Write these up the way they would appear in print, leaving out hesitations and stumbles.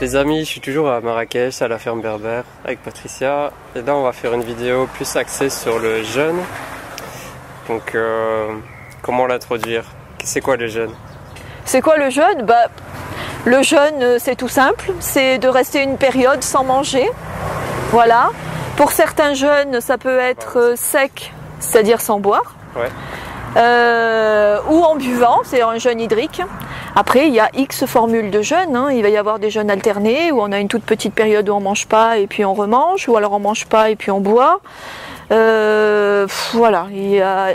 Les amis, je suis toujours à Marrakech, à la ferme berbère, avec Patricia. Et là, on va faire une vidéo plus axée sur le jeûne. Donc, comment l'introduire? C'est quoi le jeûne? C'est quoi le jeûne? Le jeûne, c'est tout simple. C'est de rester une période sans manger. Voilà. Pour certains jeûnes, ça peut être sec, c'est-à-dire sans boire. Ouais. Ou en buvant, c'est un jeûne hydrique. Après, il y a X formules de jeûne, hein. Il va y avoir des jeûnes alternés où on a une toute petite période où on mange pas et puis on remange, ou alors on mange pas et puis on boit. Voilà, il y a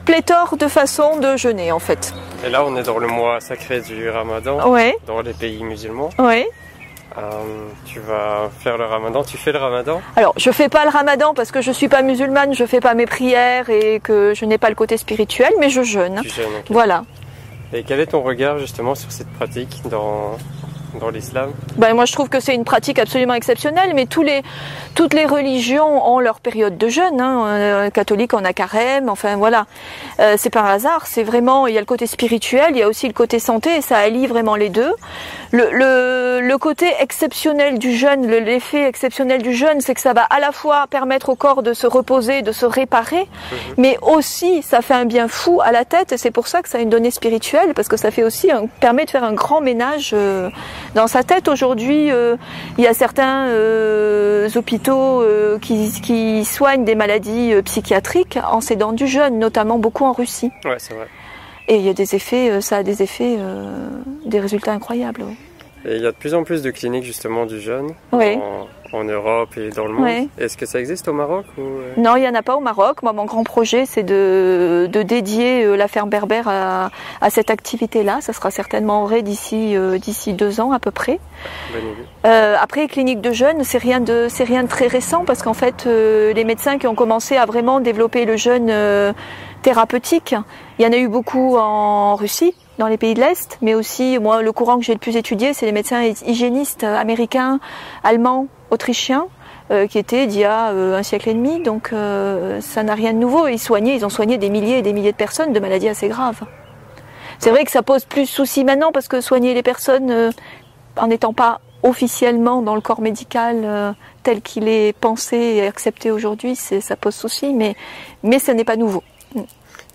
pléthore de façons de jeûner en fait. Et là, on est dans le mois sacré du Ramadan, ouais. Dans les pays musulmans. Ouais. Tu vas faire le Ramadan. Tu fais le Ramadan? Alors, je fais pas le Ramadan parce que je suis pas musulmane, je fais pas mes prières et que je n'ai pas le côté spirituel, mais je jeûne. Tu jeûnes, okay. Voilà. Et quel est ton regard justement sur cette pratique dans l'islam? Moi je trouve que c'est une pratique absolument exceptionnelle, mais toutes les religions ont leur période de jeûne, hein. Catholique on a carême, enfin voilà. C'est pas un hasard, c'est vraiment, il y a le côté spirituel, il y a aussi le côté santé, et ça allie vraiment les deux. Le côté exceptionnel du jeûne, l'effet exceptionnel du jeûne, c'est que ça va à la fois permettre au corps de se reposer, de se réparer, mais aussi ça fait un bien fou à la tête, et c'est pour ça que ça a une donnée spirituelle, parce que ça fait aussi permet de faire un grand ménage dans sa tête. Aujourd'hui, il y a certains hôpitaux qui soignent des maladies psychiatriques en s'aidant du jeûne, notamment beaucoup en Russie. Ouais, c'est vrai. Et il y a des effets, ça a des effets, des résultats incroyables. Ouais. Et il y a de plus en plus de cliniques justement du jeûne ouais. en Europe et dans le monde. Ouais. Est-ce que ça existe au Maroc ou... Non, il n'y en a pas au Maroc. Moi, mon grand projet, c'est de dédier la ferme berbère à cette activité-là. Ça sera certainement vrai d'ici 2 ans à peu près. Bonne idée. Après, clinique de jeûne, c'est rien de très récent parce qu'en fait, les médecins qui ont commencé à vraiment développer le jeûne thérapeutique, il y en a eu beaucoup en Russie, dans les pays de l'Est, mais aussi, moi, le courant que j'ai le plus étudié, c'est les médecins hygiénistes américains, allemands, autrichiens, qui étaient d'il y a 1 siècle et demi, donc ça n'a rien de nouveau. Ils ont soigné des milliers et des milliers de personnes de maladies assez graves. C'est vrai que ça pose plus de soucis maintenant, parce que soigner les personnes en n'étant pas officiellement dans le corps médical tel qu'il est pensé et accepté aujourd'hui, ça pose souci, mais ce n'est pas nouveau.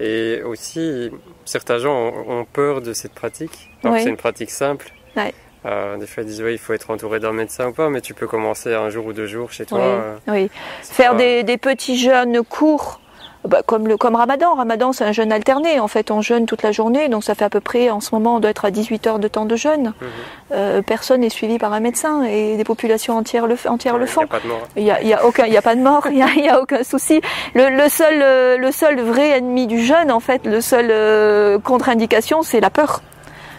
Et aussi, certains gens ont peur de cette pratique. Alors ouais. C'est une pratique simple. Ouais. Des fois, ils disent il faut être entouré d'un médecin ou pas, mais tu peux commencer 1 jour ou 2 jours chez toi. Oui. Oui. Faire des petits jeûnes courts, comme Ramadan. Ramadan, c'est un jeûne alterné. En fait, on jeûne toute la journée, donc ça fait à peu près, en ce moment, on doit être à 18 heures de temps de jeûne. Personne n'est suivi par un médecin et des populations entières le font. Il n'y a pas de mort. Il y a pas de mort, il y a aucun souci. Le seul vrai ennemi du jeûne, en fait, le seul contre-indication, c'est la peur.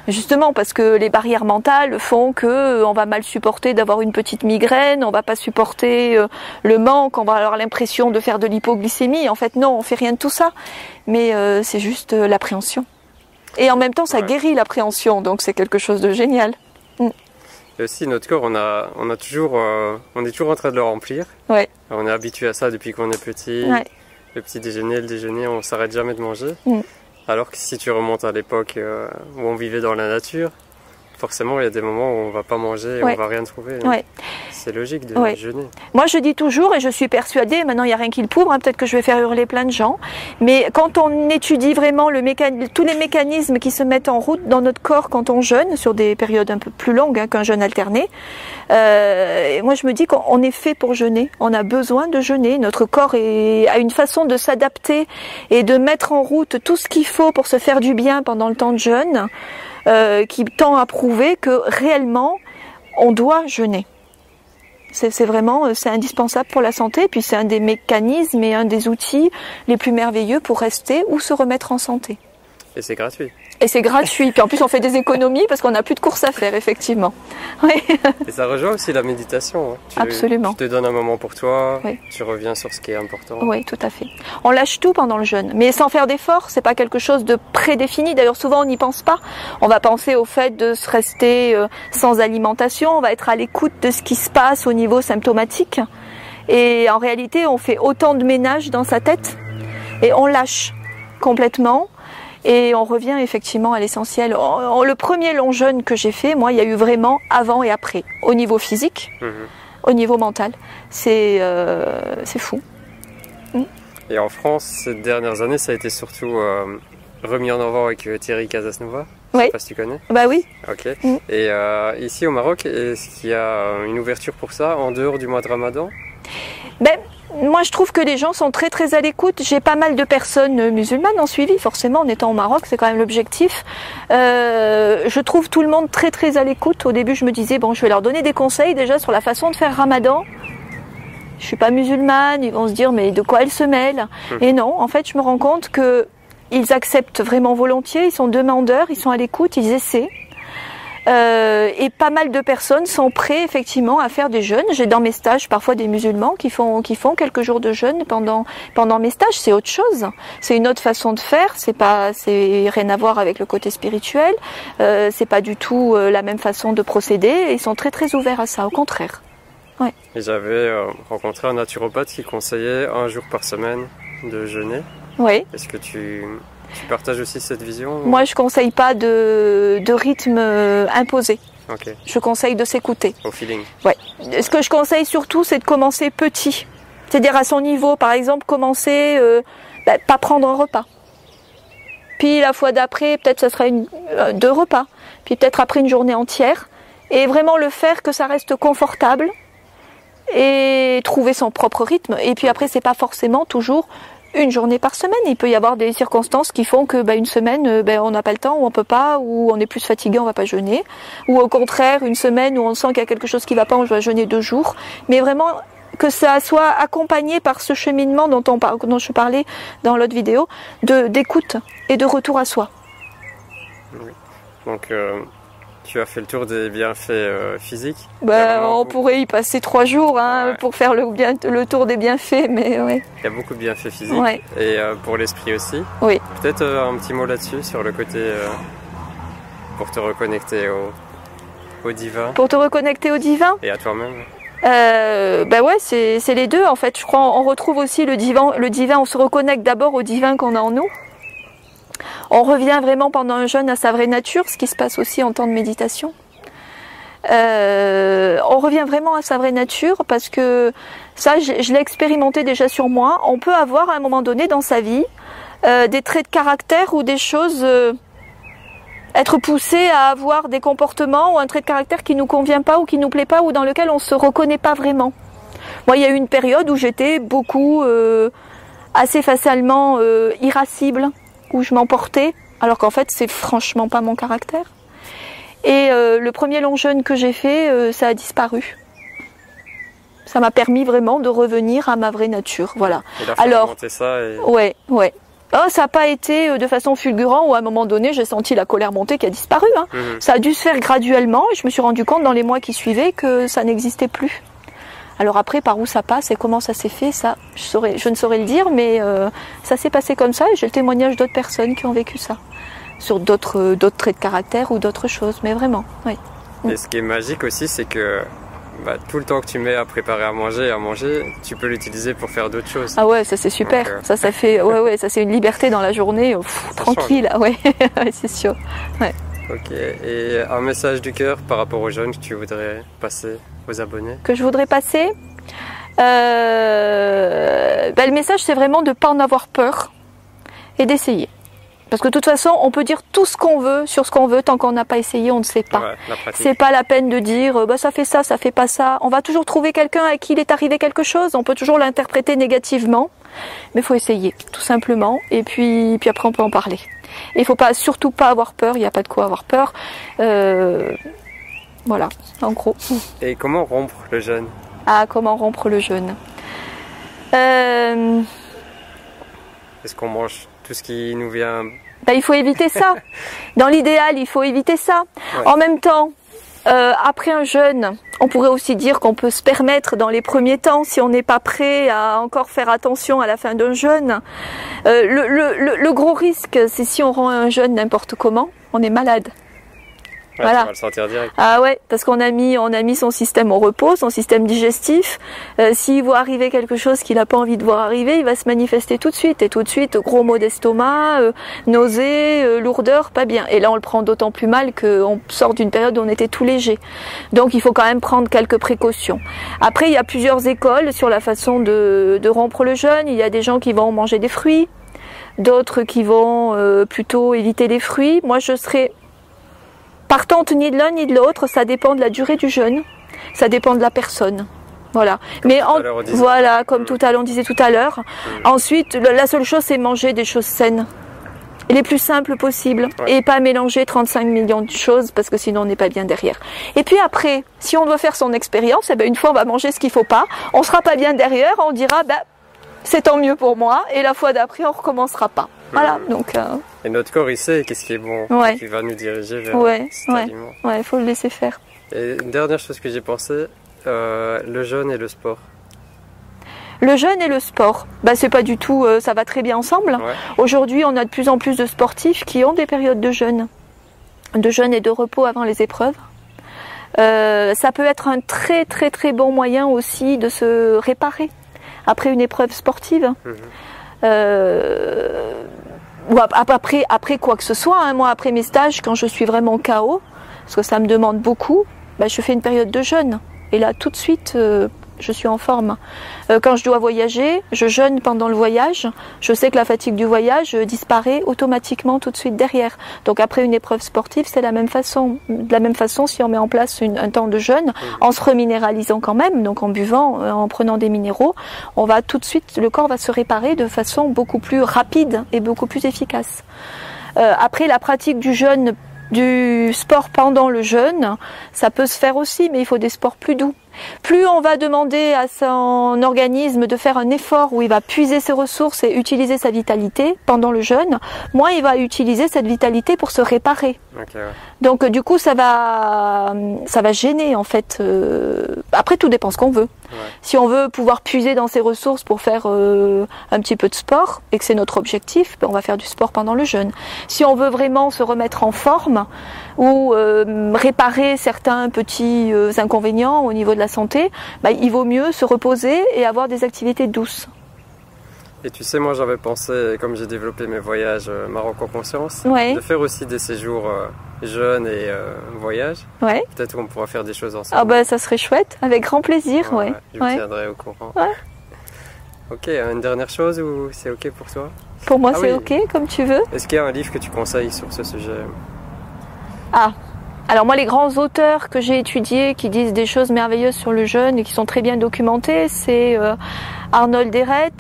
Justement parce que les barrières mentales font que on va mal supporter d'avoir une petite migraine, on va pas supporter le manque, on va avoir l'impression de faire de l'hypoglycémie. En fait non, on fait rien de tout ça, mais c'est juste l'appréhension. Et en même temps ça guérit l'appréhension, donc c'est quelque chose de génial. Et aussi notre corps, on est toujours en train de le remplir. Ouais. On est habitué à ça depuis qu'on est petit. Ouais. Le petit déjeuner, le déjeuner, on s'arrête jamais de manger. Alors que si tu remontes à l'époque où on vivait dans la nature, forcément il y a des moments où on va pas manger et on va rien trouver. Ouais. C'est logique de jeûner. Moi je dis toujours, et je suis persuadée, maintenant il n'y a rien qui le prouve, peut-être que je vais faire hurler plein de gens, mais quand on étudie vraiment tous les mécanismes qui se mettent en route dans notre corps quand on jeûne, sur des périodes un peu plus longues qu'un jeûne alterné, moi je me dis qu'on est fait pour jeûner, on a besoin de jeûner, notre corps a une façon de s'adapter et de mettre en route tout ce qu'il faut pour se faire du bien pendant le temps de jeûne, qui tend à prouver que réellement on doit jeûner. C'est vraiment, c'est indispensable pour la santé, puis c'est un des mécanismes et un des outils les plus merveilleux pour rester ou se remettre en santé. Et c'est gratuit. Et c'est gratuit, puis en plus on fait des économies parce qu'on n'a plus de courses à faire, effectivement. Oui. Et ça rejoint aussi la méditation. Absolument. Tu te donnes un moment pour toi, tu reviens sur ce qui est important. Oui, tout à fait. On lâche tout pendant le jeûne, mais sans faire d'effort, c'est pas quelque chose de prédéfini. D'ailleurs, souvent on n'y pense pas. On va penser au fait de se rester sans alimentation, on va être à l'écoute de ce qui se passe au niveau symptomatique. Et en réalité, on fait autant de ménage dans sa tête et on lâche complètement. Et on revient effectivement à l'essentiel. Le premier long jeûne que j'ai fait, moi, il y a eu vraiment avant et après, au niveau physique, au niveau mental. C'est fou. Et en France, ces dernières années, ça a été surtout remis en avant avec Thierry Casasnova. Je sais pas si tu connais. Bah oui. Ok. Et ici au Maroc, est-ce qu'il y a une ouverture pour ça en dehors du mois de Ramadan? Ben, moi je trouve que les gens sont très très à l'écoute. J'ai pas mal de personnes musulmanes en suivi, forcément en étant au Maroc, c'est quand même l'objectif. Je trouve tout le monde très très à l'écoute. Au début je me disais, bon je vais leur donner des conseils déjà sur la façon de faire Ramadan. Je suis pas musulmane, ils vont se dire mais de quoi elle se mêle? Et non, en fait je me rends compte que ils acceptent vraiment volontiers, ils sont demandeurs, ils sont à l'écoute, ils essaient. Et pas mal de personnes sont prêtes effectivement à faire des jeûnes. J'ai dans mes stages parfois des musulmans qui font quelques jours de jeûne pendant mes stages. C'est autre chose, c'est une autre façon de faire. C'est rien à voir avec le côté spirituel. C'est pas du tout la même façon de procéder. Ils sont très très ouverts à ça, au contraire. Ouais. Et j'avais rencontré un naturopathe qui conseillait 1 jour par semaine de jeûner. Oui. Est-ce que tu partages aussi cette vision? Moi, je conseille pas de rythme imposé. Okay. Je conseille de s'écouter. Au feeling. Ouais. Ce que je conseille surtout, c'est de commencer petit. C'est-à-dire à son niveau, par exemple, commencer, pas prendre un repas. Puis la fois d'après, peut-être ça sera 2 repas. Puis peut-être après une journée entière. Et vraiment le faire que ça reste confortable. Et trouver son propre rythme. Et puis après, c'est pas forcément toujours une journée par semaine. Il peut y avoir des circonstances qui font que une semaine, on n'a pas le temps, ou on peut pas, ou on est plus fatigué, on va pas jeûner. Ou au contraire, une semaine où on sent qu'il y a quelque chose qui va pas, on va jeûner 2 jours. Mais vraiment que ça soit accompagné par ce cheminement dont je parlais dans l'autre vidéo, d'écoute et de retour à soi. Oui. Donc tu as fait le tour des bienfaits physiques. On pourrait y passer 3 jours pour faire le tour des bienfaits, mais ouais. Il y a beaucoup de bienfaits physiques et pour l'esprit aussi. Oui. Peut-être un petit mot là-dessus, sur le côté pour te reconnecter au divin. Pour te reconnecter au divin. Et à toi-même. Ouais, c'est les deux en fait. Je crois on retrouve aussi le divin, on se reconnecte d'abord au divin qu'on a en nous. On revient vraiment pendant un jeûne à sa vraie nature, ce qui se passe aussi en temps de méditation. On revient vraiment à sa vraie nature parce que ça, je l'ai expérimenté déjà sur moi. On peut avoir à un moment donné dans sa vie des traits de caractère ou des choses, être poussé à avoir des comportements ou un trait de caractère qui nous convient pas ou qui nous plaît pas ou dans lequel on se reconnaît pas vraiment. Moi, il y a eu une période où j'étais beaucoup, assez facilement irascible, où je m'emportais, alors qu'en fait c'est franchement pas mon caractère. Et le premier long jeûne que j'ai fait, ça a disparu. Ça m'a permis vraiment de revenir à ma vraie nature, voilà. Alors, ça et... ouais. Oh, ça n'a pas été de façon fulgurante où à un moment donné j'ai senti la colère monter qui a disparu. Ça a dû se faire graduellement et je me suis rendu compte dans les mois qui suivaient que ça n'existait plus. Alors après, par où ça passe et comment ça s'est fait, ça, je ne saurais le dire, mais ça s'est passé comme ça et j'ai le témoignage d'autres personnes qui ont vécu ça, sur d'autres traits de caractère ou d'autres choses, mais vraiment, oui. Et ce qui est magique aussi, c'est que tout le temps que tu mets à préparer à manger, tu peux l'utiliser pour faire d'autres choses. Ah ouais, ça c'est super, donc, ça fait, ça c'est une liberté dans la journée, tranquille, ouais, c'est sûr, ouais. Ok, et un message du cœur par rapport aux jeunes que tu voudrais passer aux abonnés? Que je voudrais passer le message c'est vraiment de ne pas en avoir peur et d'essayer. Parce que de toute façon, on peut dire tout ce qu'on veut sur ce qu'on veut, tant qu'on n'a pas essayé, on ne sait pas. C'est pas la peine de dire ça fait ça fait pas ça. On va toujours trouver quelqu'un à qui il est arrivé quelque chose, on peut toujours l'interpréter négativement, mais il faut essayer, tout simplement, et puis après on peut en parler. Et il faut surtout pas avoir peur, il n'y a pas de quoi avoir peur. Voilà, en gros. Et comment rompre le jeûne? Ah, comment rompre le jeûne? Est-ce qu'on mange tout ce qui nous vient? Il faut éviter ça. Dans l'idéal, il faut éviter ça. Ouais. En même temps, après un jeûne, on pourrait aussi dire qu'on peut se permettre dans les premiers temps, si on n'est pas prêt à encore faire attention à la fin d'un jeûne. Le gros risque, c'est si on rend un jeûne n'importe comment, on est malade. Ouais, voilà. tu vas le sentir direct. Ah ouais, parce qu'on a mis son système au repos, son système digestif. S'il voit arriver quelque chose qu'il n'a pas envie de voir arriver, il va se manifester tout de suite. Et tout de suite, gros maux d'estomac, nausées, lourdeur, pas bien. Et là, on le prend d'autant plus mal qu'on sort d'une période où on était tout léger. Donc, il faut quand même prendre quelques précautions. Après, il y a plusieurs écoles sur la façon de rompre le jeûne. Il y a des gens qui vont manger des fruits, d'autres qui vont plutôt éviter les fruits. Moi, je serais partante ni de l'un ni de l'autre, ça dépend de la durée du jeûne, ça dépend de la personne. Voilà. Mais voilà, comme tout à l'heure on disait tout à l'heure. Ensuite, la seule chose, c'est manger des choses saines, les plus simples possibles, et pas mélanger 35 millions de choses parce que sinon on n'est pas bien derrière. Et puis après, si on doit faire son expérience, eh ben une fois on va manger ce qu'il faut pas, on sera pas bien derrière, on dira c'est tant mieux pour moi, et la fois d'après on recommencera pas. Voilà, donc. Et notre corps, il sait qu'est-ce qui est bon, qui va nous diriger vers cet aliment. Ouais, il faut le laisser faire. Et une dernière chose que j'ai pensé, le jeûne et le sport. Le jeûne et le sport, c'est pas du tout, ça va très bien ensemble. Ouais. Aujourd'hui, on a de plus en plus de sportifs qui ont des périodes de jeûne et de repos avant les épreuves. Ça peut être un très très très bon moyen aussi de se réparer après une épreuve sportive. Ou après quoi que ce soit, hein. Moi après mes stages, quand je suis vraiment KO, parce que ça me demande beaucoup, je fais une période de jeûne. Et là tout de suite, je suis en forme. Quand je dois voyager, je jeûne pendant le voyage. Je sais que la fatigue du voyage disparaît automatiquement tout de suite derrière. Donc après une épreuve sportive, c'est la même façon. De la même façon, si on met en place un temps de jeûne, en se reminéralisant quand même, donc en buvant, en prenant des minéraux, on va tout de suite, le corps va se réparer de façon beaucoup plus rapide et beaucoup plus efficace. Après la pratique du jeûne, du sport pendant le jeûne, ça peut se faire aussi, mais il faut des sports plus doux. Plus on va demander à son organisme de faire un effort où il va puiser ses ressources et utiliser sa vitalité pendant le jeûne, moins il va utiliser cette vitalité pour se réparer. Okay, ouais. Donc du coup ça va gêner en fait. Après tout dépend ce qu'on veut. Ouais. Si on veut pouvoir puiser dans ses ressources pour faire un petit peu de sport et que c'est notre objectif, on va faire du sport pendant le jeûne. Si on veut vraiment se remettre en forme ou réparer certains petits inconvénients au niveau de la santé, il vaut mieux se reposer et avoir des activités douces. Et tu sais, moi j'avais pensé, comme j'ai développé mes voyages Maroc en conscience, de faire aussi des séjours jeûnes et voyages. Ouais. Peut-être qu'on pourra faire des choses ensemble. Ah ça serait chouette, avec grand plaisir. Ouais. Je vous tiendrai au courant. Ouais. Ok, une dernière chose ou c'est ok pour toi? Pour moi c'est ok, comme tu veux. Est-ce qu'il y a un livre que tu conseilles sur ce sujet? Alors moi les grands auteurs que j'ai étudiés qui disent des choses merveilleuses sur le jeûne et qui sont très bien documentés, c'est Arnold Ehret.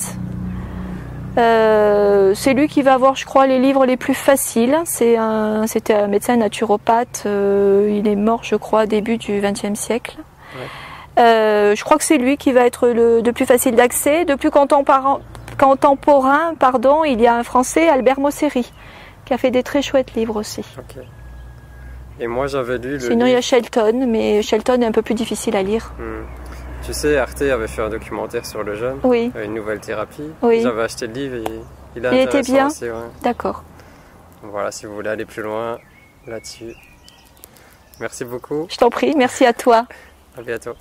C'est lui qui va avoir, je crois, les livres les plus faciles. C'était un médecin naturopathe. Il est mort, je crois, début du XXe siècle. Ouais. Je crois que c'est lui qui va être de plus facile d'accès. De plus contemporain, il y a un Français, Albert Mosseri, qui a fait des très chouettes livres aussi. Okay. Et moi j'avais lu le Sinon il y a Shelton, mais Shelton est un peu plus difficile à lire. Tu sais, Arte avait fait un documentaire sur le jeûne, une nouvelle thérapie. Oui. J'avais acheté le livre et il était bien aussi. Ouais. D'accord. Voilà, si vous voulez aller plus loin là-dessus. Merci beaucoup. Je t'en prie, merci à toi. À bientôt.